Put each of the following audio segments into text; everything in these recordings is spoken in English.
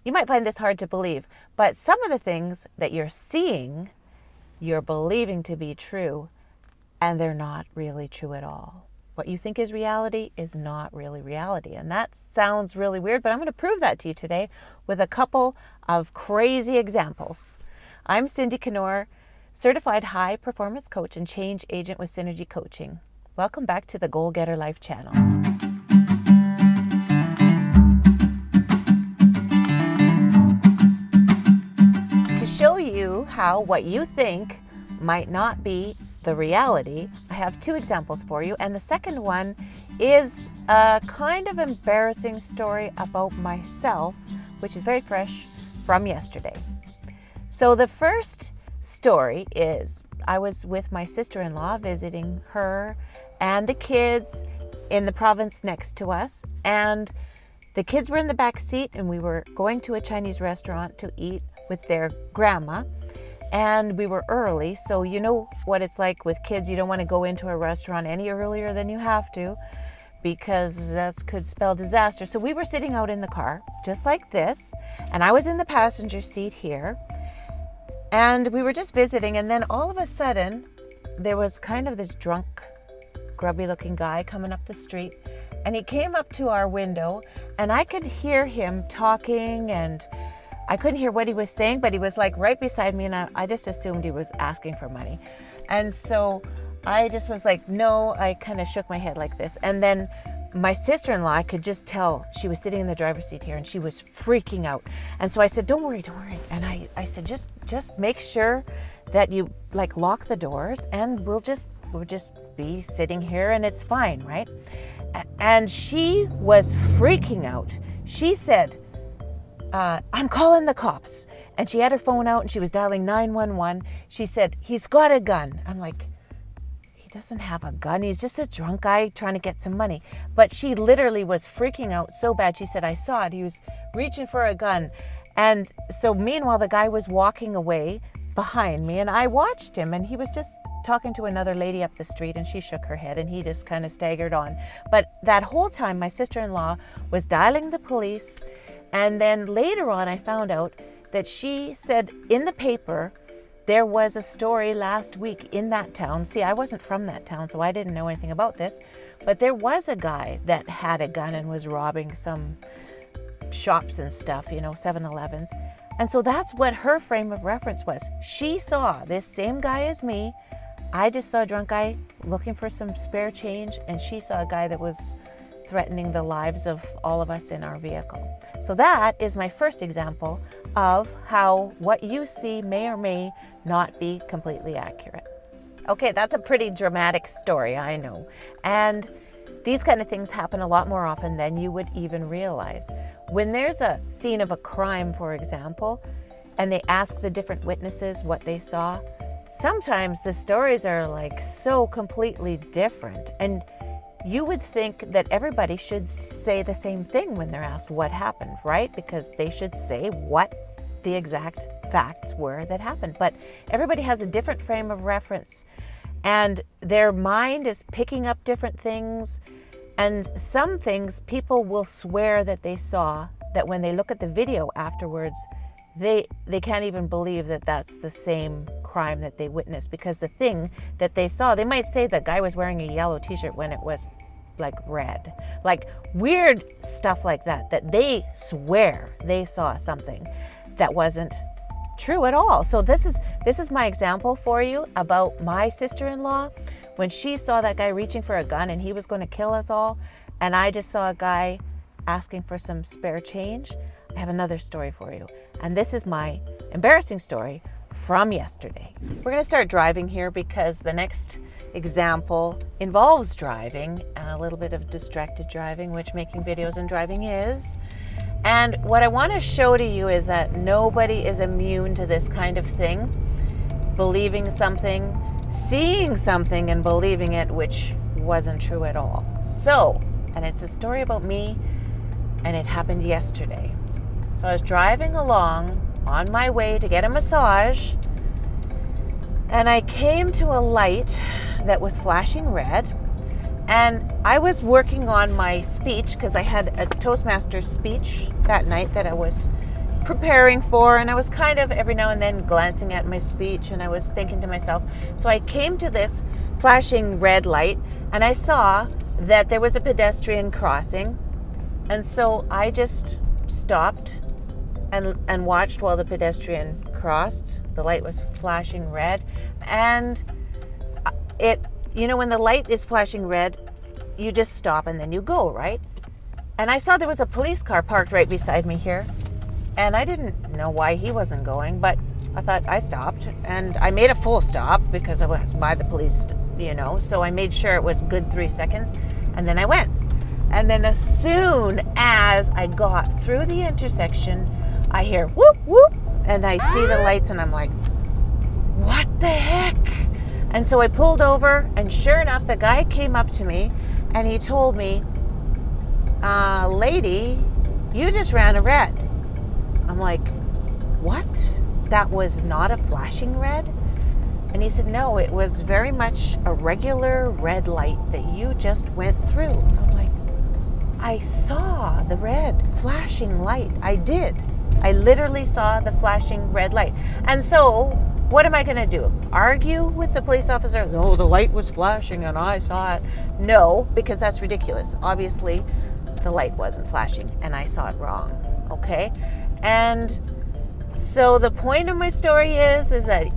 You might find this hard to believe, but some of the things that you're seeing, you're believing to be true, and they're not really true at all. What you think is reality is not really reality. And that sounds really weird, but I'm going to prove that to you today with a couple of crazy examples. I'm Cindy Knorr, certified high performance coach and change agent with Synergy Coaching. Welcome back to the Goal Getter Life channel. To show you how what you think might not be the reality, I have two examples for you, and the second one is a kind of embarrassing story about myself, which is very fresh from yesterday. So the first story is I was with my sister-in-law visiting her and the kids in the province next to us, and the kids were in the back seat, and we were going to a Chinese restaurant to eat with their grandma. And we were early, so you know what it's like with kids. You don't want to go into a restaurant any earlier than you have to, because that could spell disaster. So we were sitting out in the car, just like this, and I was in the passenger seat here, and we were just visiting, and then all of a sudden, there was kind of this drunk, grubby-looking guy coming up the street, and he came up to our window, and I could hear him talking, and I couldn't hear what he was saying, but he was like right beside me, and I just assumed he was asking for money. And so I just was like, no, I kind of shook my head like this. And then my sister-in-law, I could just tell she was sitting in the driver's seat here, and she was freaking out. And so I said, don't worry. And I said, just make sure that you like lock the doors, and we'll just be sitting here and it's fine, right? And she was freaking out. She said, I'm calling the cops. And she had her phone out and she was dialing 911. She said, he's got a gun. I'm like, he doesn't have a gun. He's just a drunk guy trying to get some money. But she literally was freaking out so bad. She said, I saw it. He was reaching for a gun. And so meanwhile, the guy was walking away behind me, and I watched him, and he was just talking to another lady up the street, and she shook her head, and he just kind of staggered on. But that whole time, my sister-in-law was dialing the police. And then later on, I found out that she said in the paper, there was a story last week in that town. See, I wasn't from that town, so I didn't know anything about this. But there was a guy that had a gun and was robbing some shops and stuff, 7-Elevens. And so that's what her frame of reference was. She saw this same guy as me. I just saw a drunk guy looking for some spare change, and she saw a guy that was threatening the lives of all of us in our vehicle. So that is my first example of how what you see may or may not be completely accurate. Okay, that's a pretty dramatic story, I know. And these kind of things happen a lot more often than you would even realize. When there's a scene of a crime, for example, and they ask the different witnesses what they saw, sometimes the stories are like so completely different. And you would think that everybody should say the same thing when they're asked what happened, right? Because they should say what the exact facts were that happened. But everybody has a different frame of reference, and their mind is picking up different things. And some things people will swear that they saw, that when they look at the video afterwards, they can't even believe that that's the same crime that they witnessed, because the thing that they saw, they might say the guy was wearing a yellow t-shirt when it was like red, like weird stuff like that they swear they saw something that wasn't true at all. So this is my example for you about my sister-in-law when she saw that guy reaching for a gun and he was going to kill us all, and I just saw a guy asking for some spare change. I have another story for you, and this is my embarrassing story from yesterday. We're going to start driving here because the next example involves driving, and a little bit of distracted driving, which making videos and driving is. And what I want to show to you is that nobody is immune to this kind of thing, believing something, seeing something and believing it, which wasn't true at all. So, and it's a story about me, and it happened yesterday. So I was driving along on my way to get a massage, and I came to a light that was flashing red, and I was working on my speech because I had a Toastmasters speech that night that I was preparing for, and I was kind of every now and then glancing at my speech, and I was thinking to myself, so I came to this flashing red light, and I saw that there was a pedestrian crossing, and so I just stopped and watched while the pedestrian crossed. The light was flashing red, and when the light is flashing red, you just stop and then you go, right? And I saw there was a police car parked right beside me here, and I didn't know why he wasn't going, but I thought I stopped, and I made a full stop because I was by the police, so I made sure it was good 3 seconds, and then I went. And then as soon as I got through the intersection, I hear whoop, whoop, and I see the lights, and I'm like, what the heck? And so I pulled over, and sure enough, the guy came up to me, and he told me, lady, you just ran a red. I'm like, what? That was not a flashing red? And he said, no, it was very much a regular red light that you just went through. I'm like, I saw the red flashing light. I did. I literally saw the flashing red light. And so what am I going to do? Argue with the police officer? No, the light was flashing and I saw it. No, because that's ridiculous. Obviously, the light wasn't flashing and I saw it wrong. Okay? And so the point of my story is that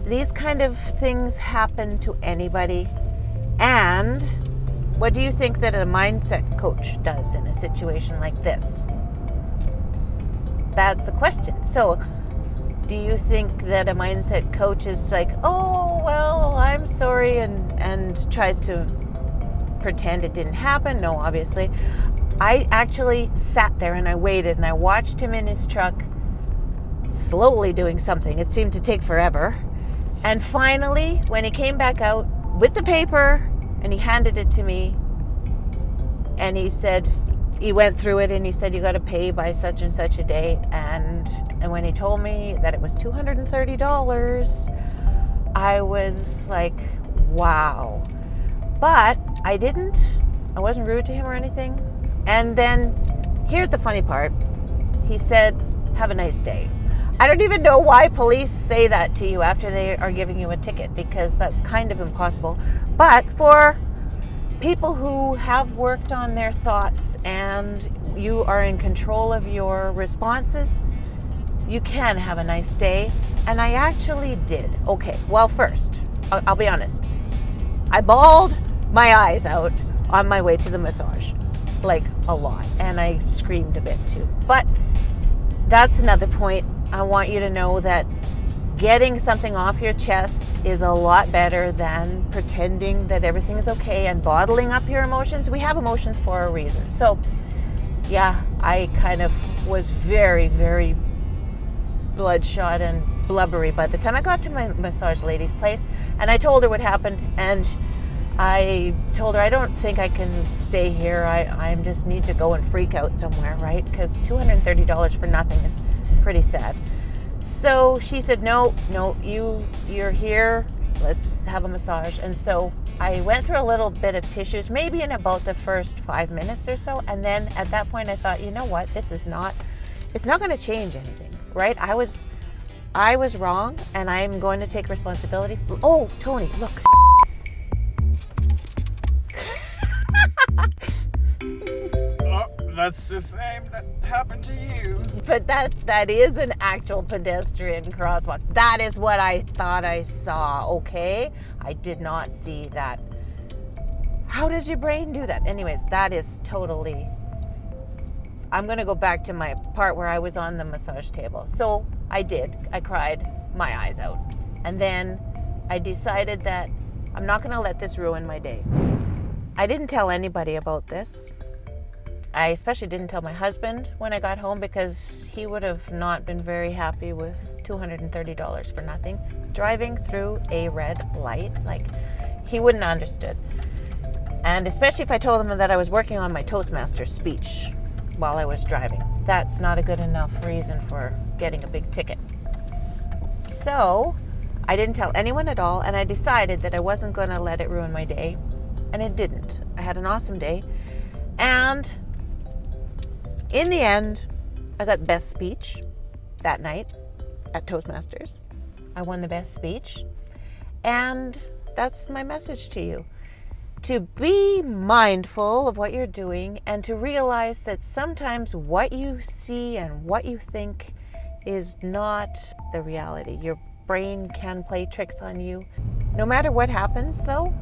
these kind of things happen to anybody. And what do you think that a mindset coach does in a situation like this? That's the question. So do you think that a mindset coach is like, oh, well, I'm sorry, and tries to pretend it didn't happen? No, obviously. I actually sat there and I waited and I watched him in his truck slowly doing something. It seemed to take forever. And finally, when he came back out with the paper and he handed it to me, and he said, he went through it and he said, you got to pay by such and such a day. And when he told me that it was $230, I was like, wow. But I wasn't rude to him or anything. And then here's the funny part. He said, have a nice day. I don't even know why police say that to you after they are giving you a ticket, because that's kind of impossible. But for people who have worked on their thoughts and you are in control of your responses, you can have a nice day. And I actually did. Okay, well, first, I'll be honest. I bawled my eyes out on my way to the massage, like a lot. And I screamed a bit too. But that's another point. I want you to know that getting something off your chest is a lot better than pretending that everything is okay and bottling up your emotions. We have emotions for a reason. So, yeah, I kind of was very, very bloodshot and blubbery by the time I got to my massage lady's place. And I told her what happened, and I told her I don't think I can stay here. I just need to go and freak out somewhere, right? Because $230 for nothing is pretty sad. So she said, no, you're here. Let's have a massage. And so I went through a little bit of tissues, maybe in about the first 5 minutes or so. And then at that point I thought, you know what? It's not going to change anything, right? I was wrong, and I'm going to take responsibility. Oh, Tony, look. That's the same that happened to you. But that is an actual pedestrian crosswalk. That is what I thought I saw, okay? I did not see that. How does your brain do that? Anyways, that is totally... I'm going to go back to my part where I was on the massage table. So I did. I cried my eyes out. And then I decided that I'm not going to let this ruin my day. I didn't tell anybody about this. I especially didn't tell my husband when I got home, because he would have not been very happy with $230 for nothing. Driving through a red light, like, he wouldn't have understood. And especially if I told him that I was working on my Toastmaster speech while I was driving. That's not a good enough reason for getting a big ticket. So I didn't tell anyone at all, and I decided that I wasn't going to let it ruin my day. And it didn't. I had an awesome day. And in the end, I got best speech that night at Toastmasters. I won the best speech. And that's my message to you. To be mindful of what you're doing and to realize that sometimes what you see and what you think is not the reality. Your brain can play tricks on you. No matter what happens, though,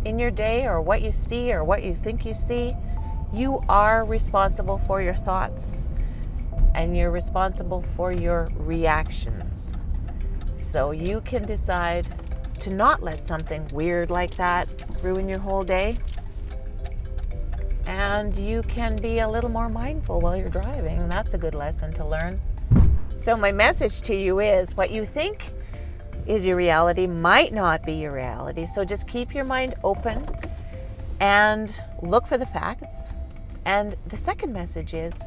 in your day or what you see or what you think you see, you are responsible for your thoughts and you're responsible for your reactions. So you can decide to not let something weird like that ruin your whole day. And you can be a little more mindful while you're driving. That's a good lesson to learn. So my message to you is what you think is your reality might not be your reality. So just keep your mind open and look for the facts. And the second message is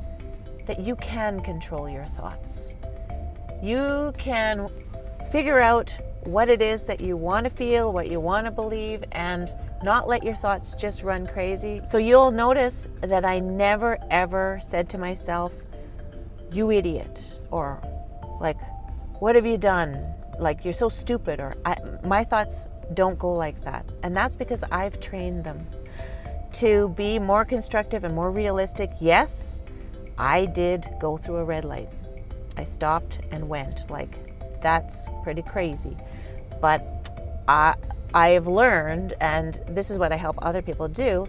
that you can control your thoughts. You can figure out what it is that you want to feel, what you want to believe, and not let your thoughts just run crazy. So you'll notice that I never ever said to myself, you idiot, or like, what have you done? Like, you're so stupid, or my thoughts don't go like that. And that's because I've trained them to be more constructive and more realistic. Yes, I did go through a red light. I stopped and went. Like, that's pretty crazy. But I have learned, and this is what I help other people do,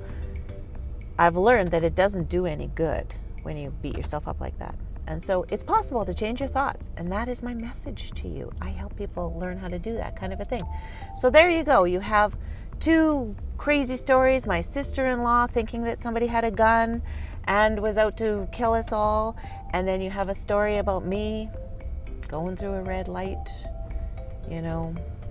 I've learned that it doesn't do any good when you beat yourself up like that. And so it's possible to change your thoughts, and that is my message to you. I help people learn how to do that kind of a thing. So there you go. You have two crazy stories. My sister-in-law thinking that somebody had a gun and was out to kill us all. And then you have a story about me going through a red light,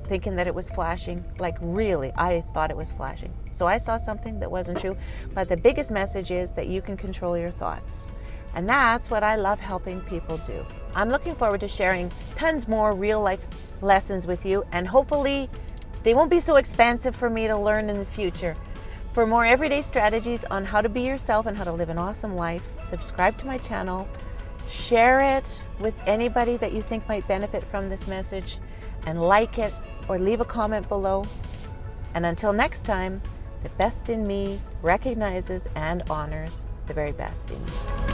thinking that it was flashing. Like, really, I thought it was flashing. So I saw something that wasn't true. But the biggest message is that you can control your thoughts. And that's what I love helping people do. I'm looking forward to sharing tons more real life lessons with you, and hopefully they won't be so expensive for me to learn in the future. For more everyday strategies on how to be yourself and how to live an awesome life, subscribe to my channel, share it with anybody that you think might benefit from this message, and like it or leave a comment below. And until next time, the best in me recognizes and honors the very best in you.